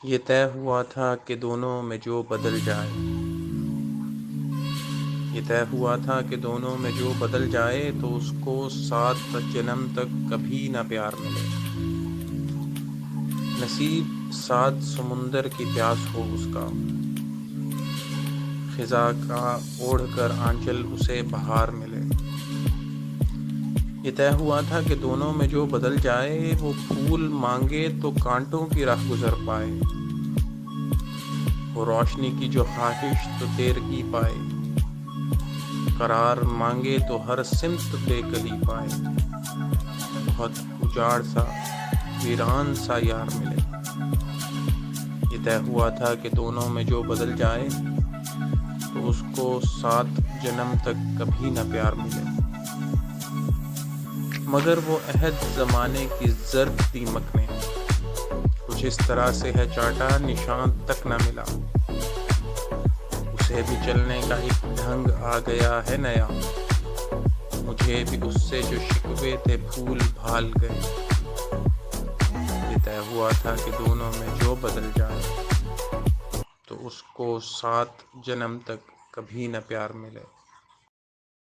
یہ طے ہوا تھا کہ دونوں میں جو بدل جائے، یہ طے ہوا تھا کہ دونوں میں جو بدل جائے تو اس کو 7 جنم تک کبھی نہ پیار ملے۔ نصیب 7 سمندر کی پیاس ہو اس کا، خزاں کا اوڑھ کر آنچل اسے بہار ملے۔ یہ طے ہوا تھا کہ دونوں میں جو بدل جائے، وہ پھول مانگے تو کانٹوں کی راہ گزر پائے، وہ روشنی کی جو خواہش تو تیرگی پائے، قرار مانگے تو ہر سمت بے کلی پائے، بہت اجاڑ سا ویران سا یار ملے۔ یہ طے ہوا تھا کہ دونوں میں جو بدل جائے تو اس کو 7 جنم تک کبھی نہ پیار ملے۔ مگر وہ عہد زمانے کی زرد دیمک نے کچھ اس طرح سے ہے چاٹا، نشان تک نہ ملا۔ اسے بھی چلنے کا ایک ڈھنگ آ گیا ہے نیا، مجھے بھی اس سے جو شکوے تھے بھول بھال گئے۔ یہ طے ہوا تھا کہ دونوں میں جو بدل جائے تو اس کو 7 جنم تک کبھی نہ پیار ملے۔